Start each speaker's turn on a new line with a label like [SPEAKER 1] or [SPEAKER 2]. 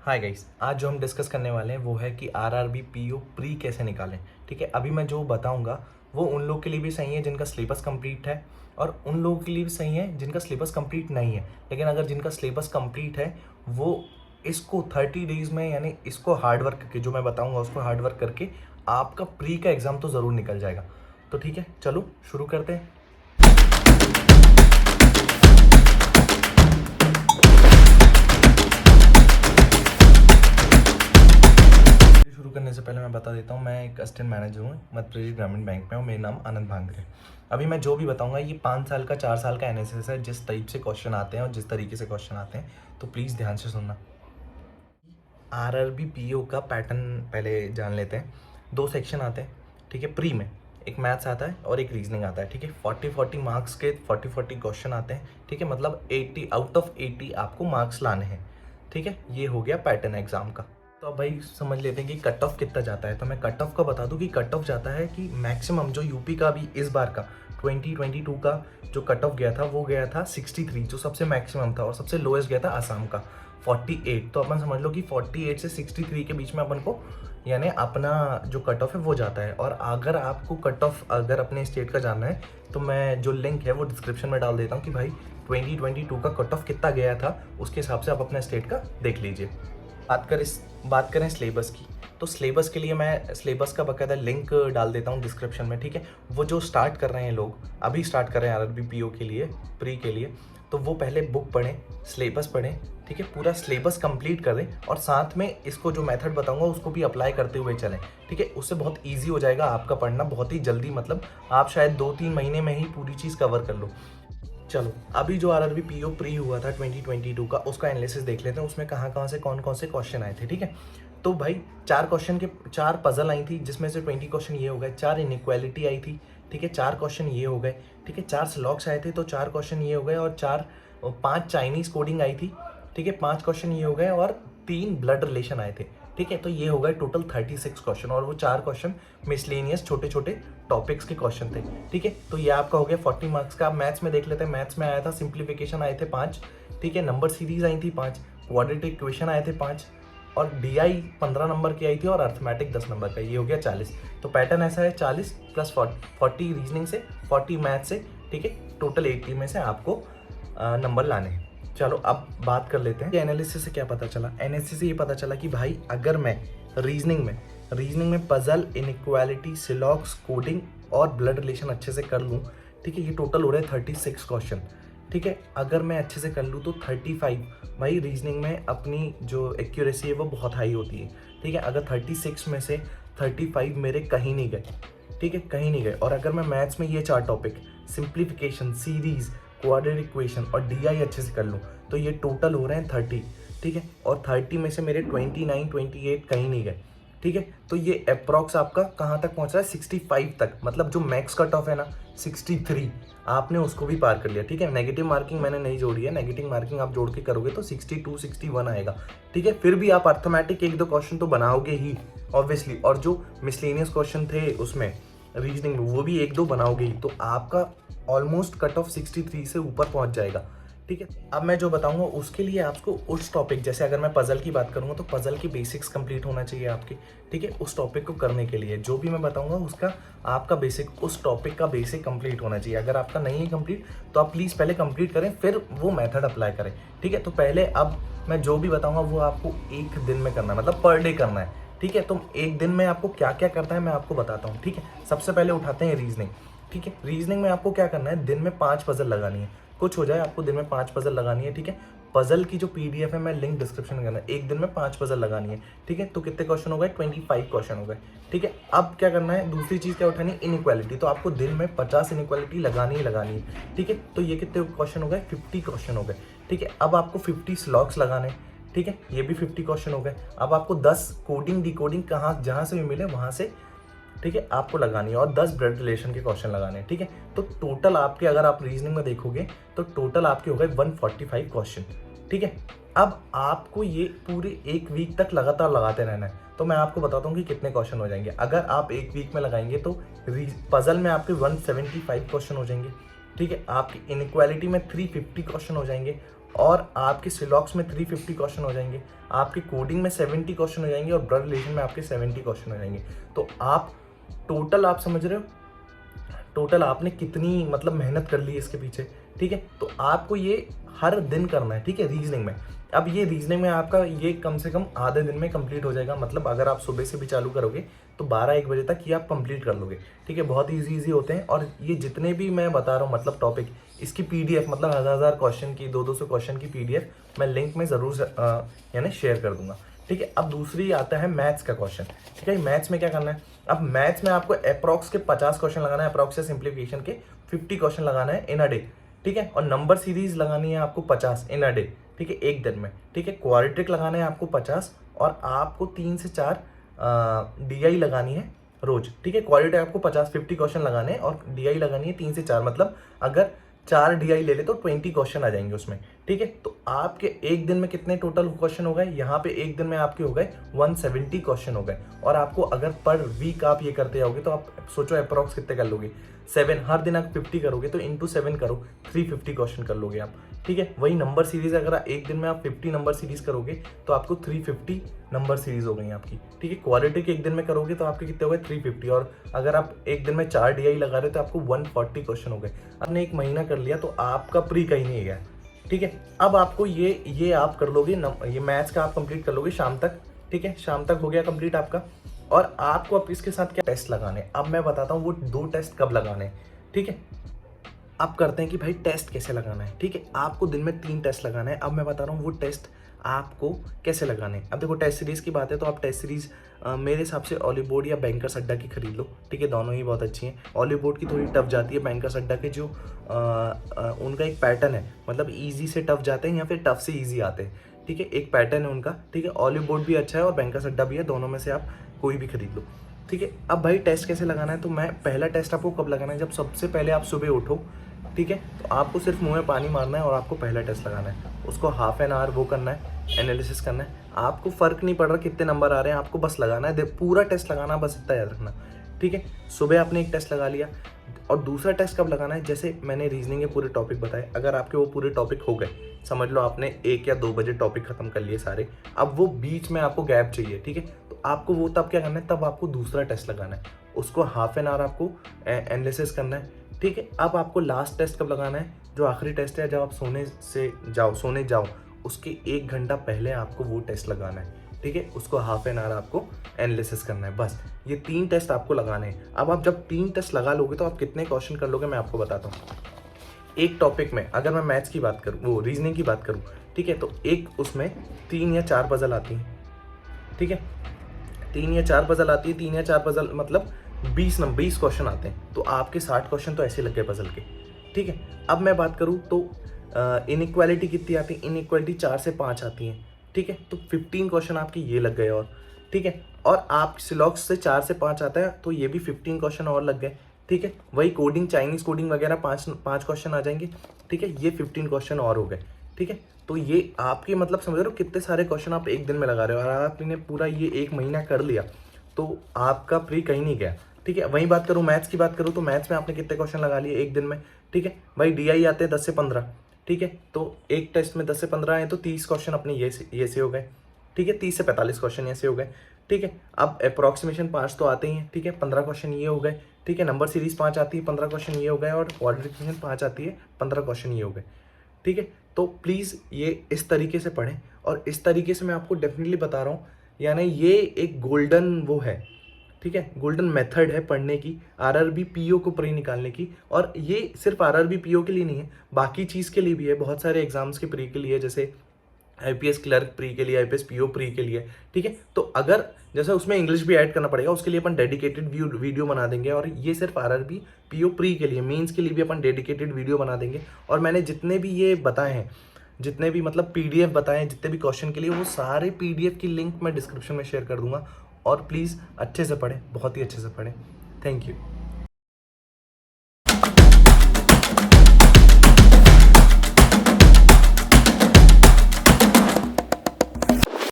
[SPEAKER 1] Hi guys, आज जो हम डिस्कस करने वाले हैं वो है कि आरआरबी पीओ प्री कैसे निकालें। ठीक है, अभी मैं जो बताऊंगा वो उन लोग के लिए भी सही है जिनका सिलेबस कंप्लीट है, और उन लोगों के लिए भी सही है जिनका सिलेबस कंप्लीट नहीं है। लेकिन अगर जिनका सिलेबस कंप्लीट है वो इसको 30 डेज में, यानी इसको हार्ड वर्क करके, जो मैं बताऊंगा उसको हार्ड वर्क करके आपका प्री का एग्ज़ाम तो ज़रूर निकल जाएगा। तो ठीक है, चलो शुरू करते हैं। शुरू करने से पहले मैं बता देता हूँ, मैं एक असिस्टेंट मैनेजर हूँ मध्य प्रदेश ग्रामीण बैंक में, और मेरा नाम आनंद भांगरे। अभी मैं जो भी बताऊँगा ये 5 साल का 4 साल का एनएसएस है। जिस टाइप से क्वेश्चन आते हैं और जिस तरीके से क्वेश्चन आते हैं तो प्लीज़ ध्यान से सुनना। आरआरबी पीओ का पैटर्न पहले जान लेते हैं। 2 सेक्शन आते हैं, ठीक है। प्री में एक मैथ्स आता है और एक रीजनिंग आता है, ठीक है। 40-40 मार्क्स के 40-40 क्वेश्चन आते हैं, ठीक है। मतलब 80 आउट ऑफ 80 आपको मार्क्स लाने हैं, ठीक है। ये हो गया पैटर्न एग्जाम का। तो अब भाई समझ लेते हैं कि कट ऑफ कितना जाता है। तो मैं कट ऑफ का बता दूं कि कट ऑफ जाता है कि मैक्सिमम जो यूपी का भी इस बार का 2022 का जो कट ऑफ गया था वो गया था 63, जो सबसे मैक्सिमम था, और सबसे लोएस्ट गया था आसाम का 48। तो अपन समझ लो कि 48 से 63 के बीच में अपन को, यानी अपना जो कट ऑफ है वो जाता है। और अगर आपको कट ऑफ अगर अपने स्टेट का जानना है तो मैं जो लिंक है वो डिस्क्रिप्शन में डाल देता हूँ कि भाई 2022 का कट ऑफ कितना गया था, उसके हिसाब से आप अपने स्टेट का देख लीजिए। बात करें सिलेबस की, तो सिलेबस के लिए मैं सिलेबस का बाकायदा लिंक डाल देता हूँ डिस्क्रिप्शन में, ठीक है। वो जो स्टार्ट कर रहे हैं लोग, अभी स्टार्ट कर रहे हैं आरआरबी पीओ के लिए, प्री के लिए, तो वो पहले बुक पढ़ें, सिलेबस पढ़ें, ठीक है। पूरा सिलेबस कंप्लीट करें और साथ में इसको जो मेथड बताऊंगा उसको भी अप्लाई करते हुए चलें, ठीक है। उससे बहुत ईजी हो जाएगा आपका पढ़ना, बहुत ही जल्दी, मतलब आप शायद 2-3 महीने में ही पूरी चीज़ कवर कर लो। चलो अभी जो आरआरबी पीओ प्री हुआ था 2022 का, उसका एनालिसिस देख लेते हैं। उसमें कहाँ से कौन से क्वेश्चन आए थे, ठीक है। तो भाई 4 क्वेश्चन के 4 पजल आई थी, जिसमें से 20 क्वेश्चन ये हो गए। 4 इनइक्वालिटी आई थी, ठीक है। 4 क्वेश्चन ये हो गए, ठीक है। 4 स्लॉक्स आए थे तो 4 क्वेश्चन ये हो गए, और 5 चाइनीज़ कोडिंग आई थी, ठीक है। 5 क्वेश्चन ये हो गए, और 3 ब्लड रिलेशन आए थे, ठीक है। तो ये हो गए टोटल 36 क्वेश्चन, और वो 4 क्वेश्चन मिसलेनियस छोटे छोटे टॉपिक्स के क्वेश्चन थे, ठीक है। तो ये आपका हो गया 40 मार्क्स का। मैथ्स में देख लेते हैं। मैथ्स में आया था सिंप्लीफिकेशन आए थे 5, ठीक है। नंबर सीरीज आई थी 5, क्वाड्रेटिक इक्वेशन आए थे 5, और डीआई 15 नंबर की आई थी, और अर्थमेटिक 10 नंबर का। ये हो गया 40। तो पैटर्न ऐसा है 40 प्लस 40 रीजनिंग से, 40 मैथ से, ठीक है। टोटल 80 में से आपको नंबर लाने हैं। चलो अब बात कर लेते हैं एनालिसिस से क्या पता चला। एनालिसिस से ये पता चला कि भाई अगर मैं रीजनिंग में पजल, इनइक्वालिटी, सिलॉक्स, कोडिंग और ब्लड रिलेशन अच्छे से कर लूँ, ठीक है। ये टोटल हो रहे हैं 36 क्वेश्चन, ठीक है। अगर मैं अच्छे से कर लूँ तो 35, भाई रीजनिंग में अपनी जो एक्यूरेसी है वो बहुत हाई होती है, ठीक है। अगर 36 में से 35 मेरे कहीं नहीं गए, ठीक है, कहीं नहीं गए। और अगर मैं मैथ्स में ये 4 topic, simplification, series, quadratic equation और डीआई अच्छे से कर लूँ, तो ये टोटल हो रहे हैं 30, ठीक है। और 30 में से मेरे 29-28 कहीं नहीं गए, ठीक है। तो ये अप्रॉक्स आपका कहाँ तक पहुँच रहा है, 65 तक। मतलब जो मैक्स कट ऑफ है ना 63, आपने उसको भी पार कर लिया, ठीक है। नेगेटिव मार्किंग मैंने नहीं जोड़ी है, नेगेटिव मार्किंग आप जोड़ के करोगे तो 62-61 आएगा, ठीक है। फिर भी आप अर्थमेटिक 1-2 क्वेश्चन तो बनाओगे ही ऑब्वियसली, और जो मिसलेनियस क्वेश्चन थे उसमें रीजनिंग में वो भी 1-2 बनाओगे ही, तो आपका ऑलमोस्ट कट ऑफ 63 से ऊपर पहुंच जाएगा, ठीक है। अब मैं जो बताऊंगा उसके लिए आपको उस टॉपिक, जैसे अगर मैं पजल की बात करूंगा तो पजल की बेसिक्स कंप्लीट होना चाहिए आपके, ठीक है। उस टॉपिक को करने के लिए जो भी मैं बताऊंगा उसका आपका बेसिक, उस टॉपिक का बेसिक कंप्लीट होना चाहिए। अगर आपका नहीं है कंप्लीट तो आप प्लीज़ पहले कंप्लीट करें, फिर वो मेथड अप्लाई करें, ठीक है। तो पहले अब मैं जो भी बताऊँगा वो आपको 1 दिन में करना है, मतलब पर डे करना है, ठीक है। तो 1 दिन में आपको क्या क्या करना है मैं आपको बताता हूँ, ठीक है। सबसे पहले उठाते हैं रीजनिंग, ठीक है। रीजनिंग में आपको क्या करना है, दिन में 5 पजल लगानी है, कुछ हो जाए आपको दिन में 5 पजल लगानी है, ठीक है। पजल की जो पीडीएफ है मैं लिंक डिस्क्रिप्शन में करना है। 1 दिन में 5 पजल लगानी है, ठीक है। तो कितने क्वेश्चन हो गए, 25 क्वेश्चन हो गए, ठीक है। अब क्या करना है, दूसरी चीज़ क्या उठानी है, इनइक्वालिटी। तो आपको दिन में 50 इनइक्वालिटी लगानी ही लगानी है, ठीक है। तो ये कितने क्वेश्चन हो गए, 50 क्वेश्चन हो गए, ठीक है। अब आपको 50 स्लॉक्स लगाने, ठीक है, ये भी 50 क्वेश्चन हो गए। अब आपको 10 कोडिंग डिकोडिंग कहाँ जहाँ से भी मिले वहाँ से, ठीक है, आपको लगानी है, और 10 ब्लड रिलेशन के क्वेश्चन लगाने हैं, ठीक है। तो टोटल आपके, अगर आप रीजनिंग में देखोगे तो टोटल आपके हो गए 145 क्वेश्चन, ठीक है। अब आपको ये पूरे 1 वीक तक लगातार लगाते रहना है। तो मैं आपको बताता हूँ कि कितने क्वेश्चन हो जाएंगे। अगर आप 1 वीक में लगाएंगे तो पजल में आपके 175 क्वेश्चन हो जाएंगे, ठीक है। आपकी इनइक्वालिटी में 350 क्वेश्चन हो जाएंगे, और आपके सिलॉक्स में 350 क्वेश्चन हो जाएंगे, आपके कोडिंग में 70 क्वेश्चन हो जाएंगे और ब्लड रिलेशन में आपके 70 क्वेश्चन हो जाएंगे। तो आप टोटल, आप समझ रहे हो टोटल आपने कितनी मतलब मेहनत कर ली इसके पीछे, ठीक है। तो आपको ये हर दिन करना है, ठीक है, रीजनिंग में। अब ये रीजनिंग में आपका ये कम से कम आधे दिन में कंप्लीट हो जाएगा, मतलब अगर आप सुबह से भी चालू करोगे तो 12-1 बजे तक ये आप कंप्लीट कर लोगे, ठीक है। बहुत इजी होते हैं, और ये जितने भी मैं बता रहा हूँ मतलब टॉपिक, इसकी पीडीएफ मतलब 1000 क्वेश्चन की, 200 क्वेश्चन की पीडीएफ मैं लिंक में ज़रूर यानी शेयर कर दूंगा, ठीक है। अब दूसरी आता है मैथ्स का क्वेश्चन, ठीक है। मैथ्स में क्या करना है, अब मैथ्स में आपको अप्रॉक्स के 50 क्वेश्चन लगाना है, अप्रॉक्स से सिंप्लीफिकेशन के 50 क्वेश्चन लगाना है इन अ डे, ठीक है। और नंबर सीरीज लगानी है आपको 50 इन अ डे, ठीक है, एक दिन में, ठीक है। क्वाड्रेटिक लगाना है आपको 50, और आपको 3 से 4 डीआई लगानी है रोज, ठीक है। क्वाड्रेटिक आपको 50 क्वेश्चन लगाने हैं और डीआई लगानी है 3 से 4, मतलब अगर 4 डीआई ले ले तो 20 क्वेश्चन आ जाएंगे उसमें, ठीक है। तो आपके एक दिन में कितने टोटल क्वेश्चन हो गए, यहाँ पे एक दिन में आपके हो गए 170 क्वेश्चन हो गए। और आपको अगर पर वीक आप ये करते जाओगे तो आप सोचो अप्रॉक्स कितने कर लोगे, 7, हर दिन आप 50 करोगे तो इंटू 7 करो, 350 क्वेश्चन कर लोगे आप, ठीक है। वही नंबर सीरीज अगर एक दिन में आप 50 नंबर सीरीज करोगे तो आपको 350 नंबर सीरीज हो गई आपकी, ठीक है। क्वाड्रेटिक एक दिन में करोगे तो आपके कितने हो गए 350, और अगर आप एक दिन में 4 डीआई लगा रहे हो तो आपको 140 क्वेश्चन हो गए। आपने एक महीना कर लिया तो आपका प्री कहीं नहीं गया, ठीक है। अब आपको ये आप कर लोगे, ये मैथ्स का आप कंप्लीट कर लोगे शाम तक, ठीक है। शाम तक हो गया कंप्लीट आपका, और आपको अब इसके साथ क्या टेस्ट लगाने हैं, अब मैं बताता हूँ वो 2 टेस्ट कब लगाने हैं, ठीक है। अब करते हैं कि भाई टेस्ट कैसे लगाना है, ठीक है। आपको दिन में 3 टेस्ट लगाना है। अब मैं बता रहा हूँ वो टेस्ट आपको कैसे लगाने हैं। अब देखो टेस्ट सीरीज़ की बात है तो आप टेस्ट सीरीज़ मेरे हिसाब से ऑलिव बोर्ड या बैंकर्स अड्डा की खरीद लो, ठीक है। दोनों ही बहुत अच्छी हैं। ऑलिव बोर्ड की थोड़ी टफ जाती है, बैंकर्स अड्डा के जो उनका एक पैटर्न है, मतलब ईजी से टफ जाते हैं या फिर टफ से ईजी आते हैं, ठीक है। एक पैटर्न है उनका, ठीक है। ऑलिव बोर्ड भी अच्छा है और बैंकर्स अड्डा भी है, दोनों में से आप कोई भी खरीद लो, ठीक है। अब भाई टेस्ट कैसे लगाना है, तो मैं पहला टेस्ट आपको कब लगाना है, जब सबसे पहले आप सुबह उठो, ठीक है। तो आपको सिर्फ मुंह में पानी मारना है और आपको पहला टेस्ट लगाना है, उसको हाफ एन आवर वो करना है, एनालिसिस करना है। आपको फ़र्क नहीं पड़ रहा कितने नंबर आ रहे हैं, आपको बस लगाना है, पूरा टेस्ट लगाना, बस इतना याद रखना, ठीक है। सुबह आपने एक टेस्ट लगा लिया, और दूसरा टेस्ट कब लगाना है, जैसे मैंने रीजनिंग के पूरे टॉपिक बताए, अगर आपके वो पूरे टॉपिक हो गए, समझ लो आपने 1 या 2 बजे टॉपिक खत्म कर लिए सारे, अब वो बीच में आपको गैप चाहिए, ठीक है। तो आपको वो तब क्या करना है, तब आपको दूसरा टेस्ट लगाना है, उसको हाफ एन आवर आपको एनालिसिस करना है, ठीक है। अब आपको लास्ट टेस्ट कब लगाना है, जो आखिरी टेस्ट है, जब आप सोने जाओ उसके 1 घंटा पहले आपको वो टेस्ट लगाना है, ठीक है। उसको हाफ एन आवर आपको एनालिसिस करना है, बस ये 3 टेस्ट आपको लगाने हैं। अब आप जब 3 टेस्ट लगा लोगे तो आप कितने क्वेश्चन कर लोगे मैं आपको बताता हूँ। एक टॉपिक में अगर मैं मैथ्स की बात करूँ, वो रीजनिंग की बात करूँ, ठीक है, तो एक उसमें 3 या 4 पजल आती हैं, ठीक है। 3 या 4 पजल आती है, 3 या 4 पजल मतलब 20 क्वेश्चन आते हैं, तो आपके 60 क्वेश्चन तो ऐसे लग गए पजल के, ठीक है। अब मैं बात करूँ तो इनइक्वालिटी कितनी आती है, इनइक्वालिटी 4 से 5 आती हैं, ठीक है। तो 15 क्वेश्चन आपके ये लग गए, और ठीक है। और आप सिलॉक्स से 4 से 5 आता है तो ये भी 15 क्वेश्चन और लग गए, ठीक है। वही कोडिंग, चाइनीज़ कोडिंग वगैरह 5 क्वेश्चन आ जाएंगे, ठीक है। ये 15 क्वेश्चन और हो गए, ठीक है। तो ये आपके मतलब समझ रहे हो कितने सारे क्वेश्चन आप एक दिन में लगा रहे हो, और आपने पूरा ये 1 महीना कर लिया तो आपका प्री कहीं नहीं गया, ठीक है। वहीं बात करूँ मैथ्स की बात करूँ तो मैथ्स में आपने कितने क्वेश्चन लगा लिए एक दिन में, ठीक है। भाई डीआई आते हैं 10 से 15, ठीक है। तो एक टेस्ट में 10 से 15 आए तो 30 क्वेश्चन अपने ये से हो गए, ठीक है। 30 से 45 क्वेश्चन ऐसे हो गए, ठीक है। अब अप्रॉक्सीमेशन 5 तो आते ही हैं, ठीक है। 15 क्वेश्चन ये हो गए, ठीक है। नंबर सीरीज 5 आती है, 15 क्वेश्चन ये हो गए, और क्वाड्रेटिक 5 आती है, 15 क्वेश्चन ये हो गए, ठीक है। तो प्लीज़ ये इस तरीके से पढ़ें, और इस तरीके से मैं आपको डेफिनेटली बता रहा हूँ, यानी ये एक गोल्डन वो है, ठीक है, गोल्डन मेथड है पढ़ने की, आरआरबी पीओ को प्री निकालने की। और ये सिर्फ आरआरबी पीओ के लिए नहीं है, बाकी चीज़ के लिए भी है, बहुत सारे एग्जाम्स के प्री के लिए, जैसे आईपीएस क्लर्क प्री के लिए, आईपीएस पीओ प्री के लिए, ठीक है। तो अगर जैसे उसमें इंग्लिश भी ऐड करना पड़ेगा, उसके लिए अपन डेडिकेटेड वीडियो बना देंगे, और ये सिर्फ आरआरबी पीओ प्री के लिए, मेंस के लिए भी अपन डेडिकेटेड वीडियो बना देंगे। और मैंने जितने भी ये बताए हैं, जितने भी मतलब पीडीएफ बताए हैं जितने भी क्वेश्चन के लिए, वो सारे पीडीएफ की लिंक मैं डिस्क्रिप्शन में शेयर कर दूंगा। और प्लीज़ अच्छे से पढ़ें, बहुत ही अच्छे से पढ़ें। Thank you.